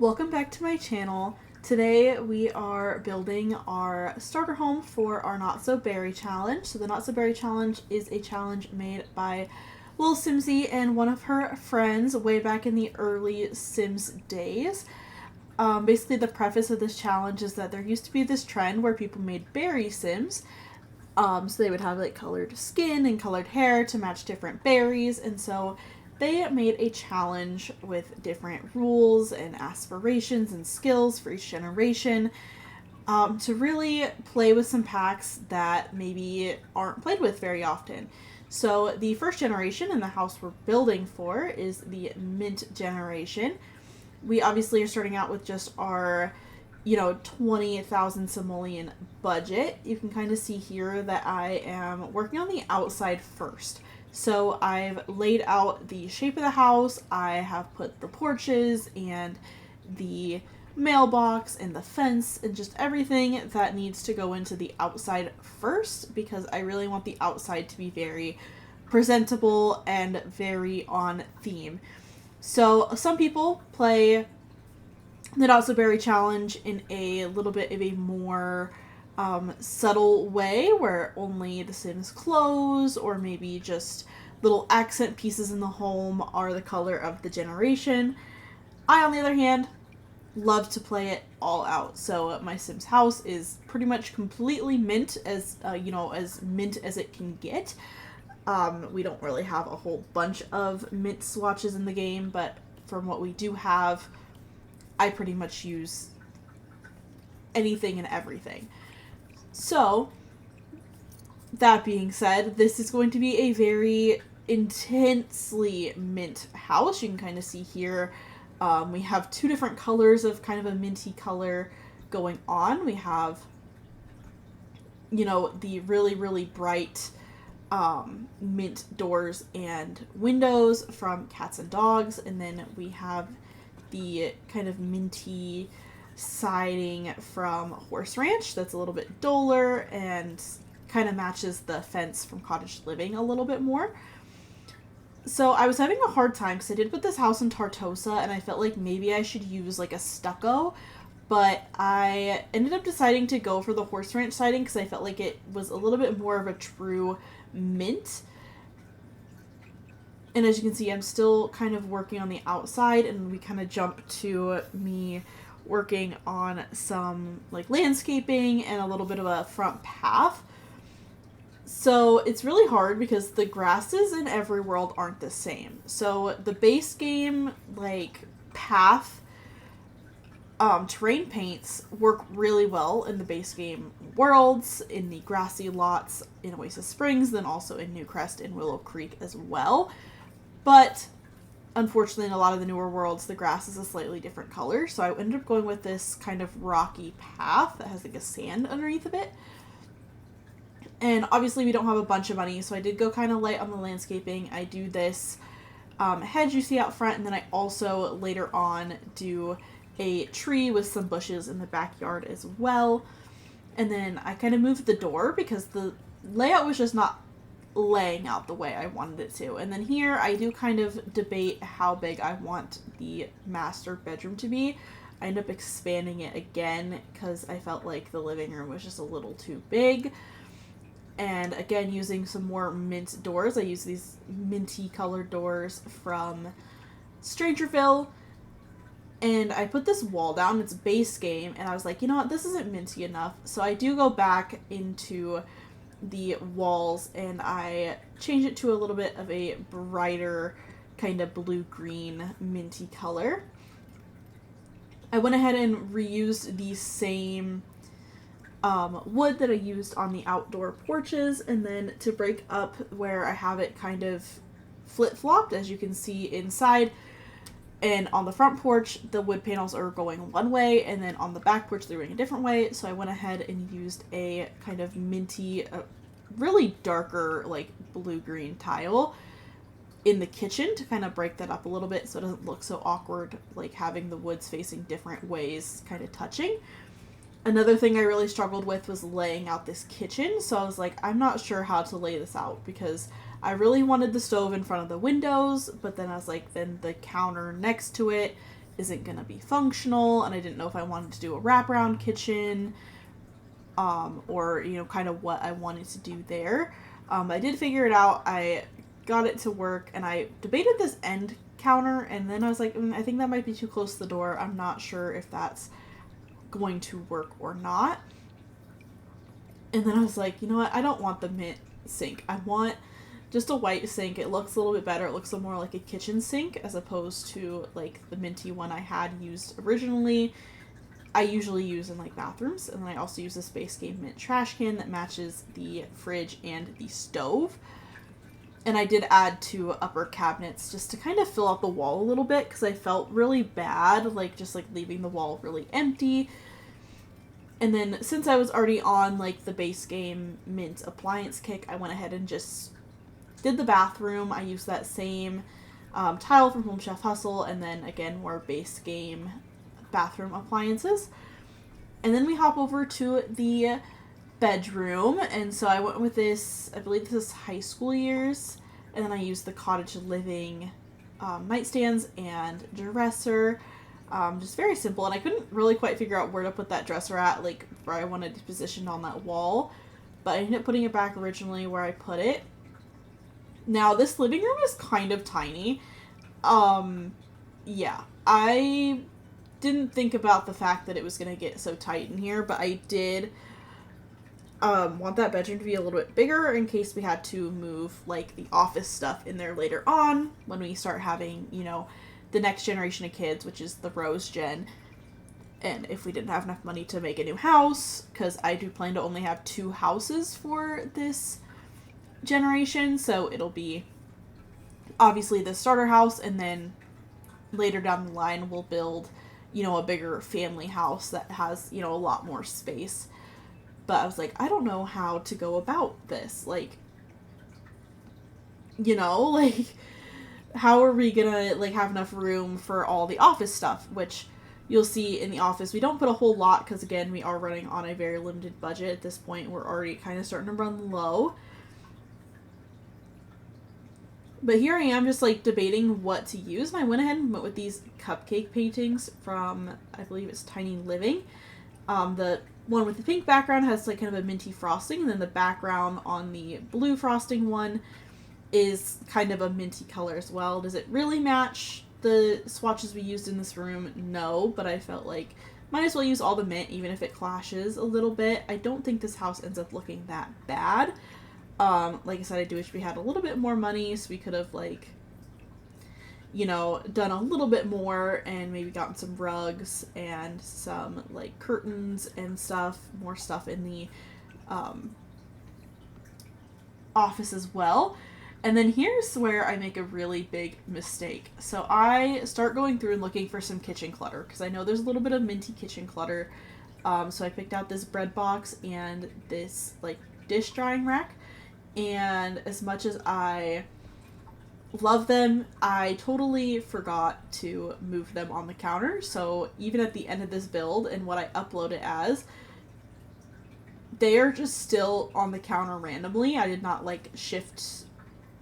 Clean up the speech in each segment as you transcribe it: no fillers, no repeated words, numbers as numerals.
Welcome back to my channel. Today we are building our starter home for our Not So Berry challenge. So the Not So Berry challenge is a challenge made by Lil Simsy and one of her friends way back in the early Sims days. Basically the preface of this challenge is that there used to be this trend where people made berry Sims. So they would have like colored skin and colored hair to match different berries, and so they made a challenge with different rules and aspirations and skills for each generation to really play with some packs that maybe aren't played with very often. So the first generation in the house we're building for is the mint generation. We obviously are starting out with just our 20,000 simoleon budget. You can kind of see here that I am working on the outside first. So I've laid out the shape of the house, I have put the porches and the mailbox and the fence and just everything that needs to go into the outside first, because I really want the outside to be very presentable and very on theme. So some people play the Not So Berry challenge in a little bit of a more subtle way, where only the Sims clothes or maybe just little accent pieces in the home are the color of the generation. I, on the other hand, love to play it all out. So my Sims house is pretty much completely mint, as as mint as it can get. We don't really have a whole bunch of mint swatches in the game, but from what we do have, I pretty much use anything and everything. So, that being said, this is going to be a very intensely mint house. You can kind of see here, we have two different colors of kind of a minty color going on. We have, the really, really bright mint doors and windows from Cats and Dogs, and then we have the kind of minty siding from Horse Ranch that's a little bit duller and kind of matches the fence from Cottage Living a little bit more. So I was having a hard time because I did put this house in Tartosa and I felt like maybe I should use like a stucco, but I ended up deciding to go for the Horse Ranch siding because I felt like it was a little bit more of a true mint. And as you can see, I'm still kind of working on the outside, and we kind of jump to me working on some like landscaping and a little bit of a front path. So it's really hard because the grasses in every world aren't the same. So the base game like path terrain paints work really well in the base game worlds, in the grassy lots in Oasis Springs, then also in Newcrest and Willow Creek as well. But unfortunately, in a lot of the newer worlds, the grass is a slightly different color. So I ended up going with this kind of rocky path that has like a sand underneath of it. And obviously we don't have a bunch of money, so I did go kind of light on the landscaping. I do this hedge you see out front, and then I also later on do a tree with some bushes in the backyard as well. And then I kind of moved the door because the layout was just not laying out the way I wanted it to. And then here I do kind of debate how big I want the master bedroom to be. I end up expanding it again because I felt like the living room was just a little too big. And again, using some more mint doors. I use these minty colored doors from Strangerville. And I put this wall down, it's base game, and I was like, you know what, this isn't minty enough. So I do go back into the walls and I change it to a little bit of a brighter kind of blue-green minty color. I went ahead and reused the same wood that I used on the outdoor porches, and then to break up where I have it kind of flip-flopped, as you can see inside. And on the front porch, the wood panels are going one way, and then on the back porch, they're going a different way. So I went ahead and used a kind of minty, really darker, like blue-green tile in the kitchen to kind of break that up a little bit so it doesn't look so awkward, like having the woods facing different ways kind of touching. Another thing I really struggled with was laying out this kitchen, so I was like, I'm not sure how to lay this out because I really wanted the stove in front of the windows, but then I was like, then the counter next to it isn't going to be functional, and I didn't know if I wanted to do a wraparound kitchen, or, you know, kind of what I wanted to do there. I did figure it out. I got it to work, and I debated this end counter, and then I was like, I think that might be too close to the door. I'm not sure if that's going to work or not. And then I was like, you know what? I don't want the mint sink. I want just a white sink. It looks a little bit better. It looks a little more like a kitchen sink as opposed to like the minty one I had used originally. I usually use in like bathrooms, and then I also use a Space Game mint trash can that matches the fridge and the stove. And I did add 2 upper cabinets just to kind of fill out the wall a little bit because I felt really bad, like just like leaving the wall really empty. And then since I was already on like the Base Game mint appliance kick, I went ahead and just did the bathroom. I used that same tile from Home Chef Hustle, and then again more Base Game bathroom appliances. And then we hop over to the bedroom, and so I went with this, I believe this is high school years, and then I used the cottage living nightstands and dresser. Just very simple, and I couldn't really quite figure out where to put that dresser at, like where I wanted it positioned on that wall, but I ended up putting it back originally where I put it. Now this living room is kind of tiny. Yeah, I didn't think about the fact that it was going to get so tight in here, but I did want that bedroom to be a little bit bigger in case we had to move like the office stuff in there later on when we start having, you know, the next generation of kids, which is the Rose Gen. And if we didn't have enough money to make a new house, because I do plan to only have 2 houses for this generation, so it'll be obviously the starter house, and then later down the line we'll build, you know, a bigger family house that has, you know, a lot more space. But I was like, I don't know how to go about this. Like, you know, like, how are we gonna, like, have enough room for all the office stuff? Which you'll see in the office, we don't put a whole lot because, again, we are running on a very limited budget at this point. We're already kind of starting to run low. But here I am just, like, debating what to use. And I went ahead and went with these cupcake paintings from, I believe it's Tiny Living. The one with the pink background has, like, kind of a minty frosting. And then the background on the blue frosting one is kind of a minty color as well. Does it really match the swatches we used in this room? No, but I felt like might as well use all the mint even if it clashes a little bit. I don't think this house ends up looking that bad. Like I said, I do wish we had a little bit more money so we could have, like, you know, done a little bit more and maybe gotten some rugs and some, like, curtains and stuff, more stuff in the office as well. And then here's where I make a really big mistake. So I start going through and looking for some kitchen clutter because I know there's a little bit of minty kitchen clutter. So I picked out this bread box and this, like, dish drying rack. And as much as I love them, I totally forgot to move them on the counter. So even at the end of this build and what I upload it as, they are just still on the counter randomly. I did not, like, shift,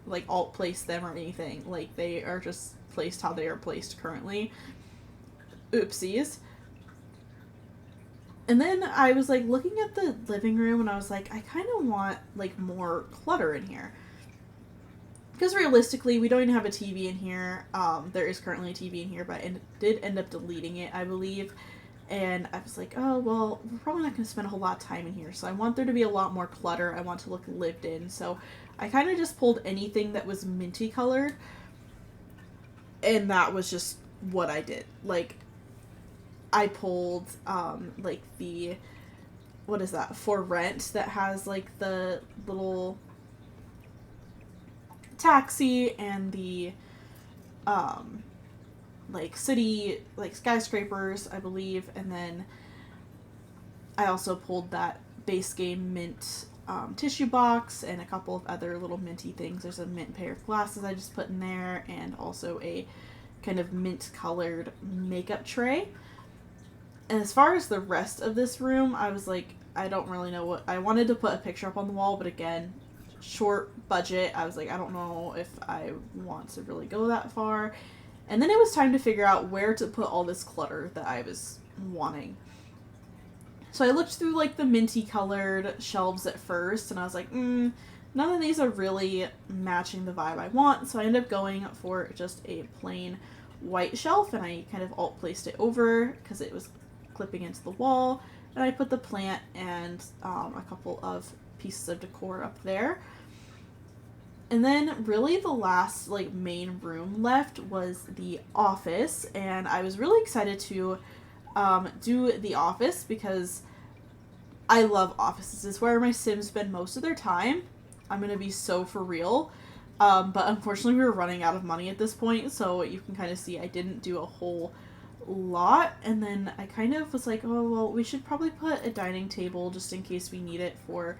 like, alt place them or anything. Like, they are just placed how they are placed currently. Oopsies. And then I was, like, looking at the living room and I was like, I kind of want, like, more clutter in here. Because realistically, we don't even have a TV in here. There is currently a TV in here, but I did end up deleting it, I believe. And I was like, oh, well, we're probably not going to spend a whole lot of time in here. So I want there to be a lot more clutter. I want to look lived in. So I kind of just pulled anything that was minty colored. And that was just what I did. Like, I pulled, like, the, what is that, For Rent, that has, like, the little taxi and the, like, city, like, skyscrapers, I believe, and then I also pulled that Base Game mint tissue box and a couple of other little minty things. There's a mint pair of glasses I just put in there, and also a kind of mint-colored makeup tray. And as far as the rest of this room, I was like, I don't really know what... I wanted to put a picture up on the wall, but again, short budget. I was like, I don't know if I want to really go that far. And then it was time to figure out where to put all this clutter that I was wanting. So I looked through like the minty colored shelves at first, and I was like, none of these are really matching the vibe I want. So I ended up going for just a plain white shelf, and I kind of alt placed it over because it was clipping into the wall. And I put the plant and a couple of pieces of decor up there. And then really the last like main room left was the office, and I was really excited to do the office because I love offices. It's where my Sims spend most of their time. I'm gonna be so for real. But unfortunately we were running out of money at this point, so you can kind of see I didn't do a whole lot. And then I kind of was like, oh, well, we should probably put a dining table just in case we need it for,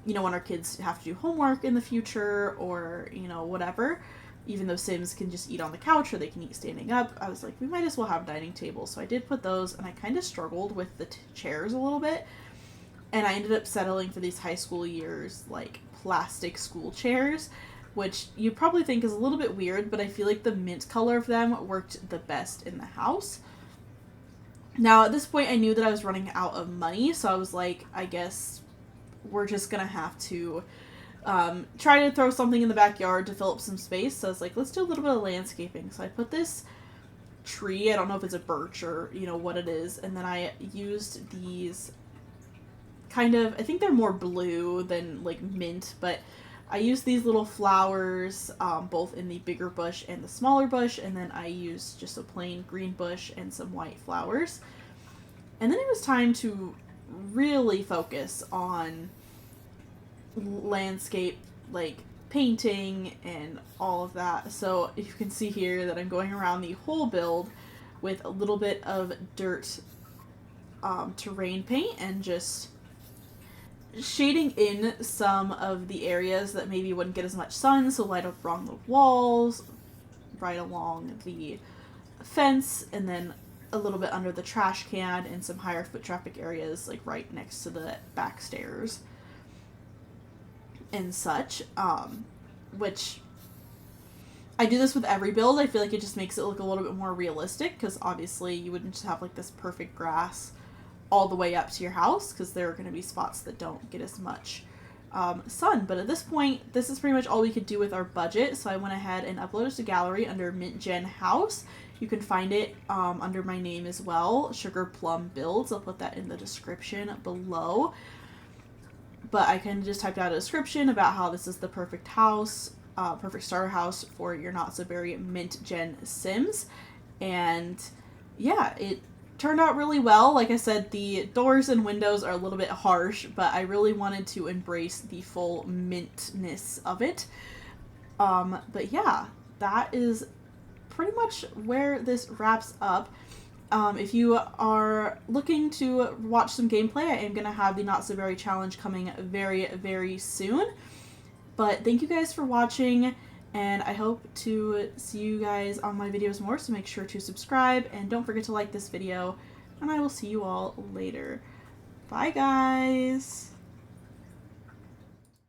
you know, when our kids have to do homework in the future or, you know, whatever. Even though Sims can just eat on the couch or they can eat standing up, I was like, we might as well have dining tables. So I did put those, and I kind of struggled with the chairs a little bit. And I ended up settling for these high school years, like, plastic school chairs, which you probably think is a little bit weird, but I feel like the mint color of them worked the best in the house. Now, at this point, I knew that I was running out of money, so I was like, I guess we're just gonna have to try to throw something in the backyard to fill up some space. So I was like, let's do a little bit of landscaping. So I put this tree, I don't know if it's a birch or, you know, what it is, and then I used these kind of, I think they're more blue than like mint, but I used these little flowers both in the bigger bush and the smaller bush, and then I used just a plain green bush and some white flowers. And then it was time to really focus on landscape, like painting and all of that. So you can see here that I'm going around the whole build with a little bit of dirt terrain paint and just shading in some of the areas that maybe wouldn't get as much sun, so light up along the walls, right along the fence, and then a little bit under the trash can and some higher foot traffic areas, like right next to the back stairs and such, which I do this with every build. I feel like it just makes it look a little bit more realistic, because obviously you wouldn't just have like this perfect grass all the way up to your house, because there are going to be spots that don't get as much sun. But at this point, this is pretty much all we could do with our budget, so I went ahead and uploaded it to gallery under Mint Gen House. You can find it under my name as well, SugarPlumBuilds. I'll put that in the description below. But I kind of just typed out a description about how this is the perfect house, perfect starter house for your not so very Mint Gen Sims. And yeah, it turned out really well. Like I said, the doors and windows are a little bit harsh, but I really wanted to embrace the full mintness of it. But yeah, that is pretty much where this wraps up. If you are looking to watch some gameplay, I am going to have the Not So Very Challenge coming very, very soon. But thank you guys for watching, and I hope to see you guys on my videos more, so make sure to subscribe, and don't forget to like this video, and I will see you all later. Bye, guys!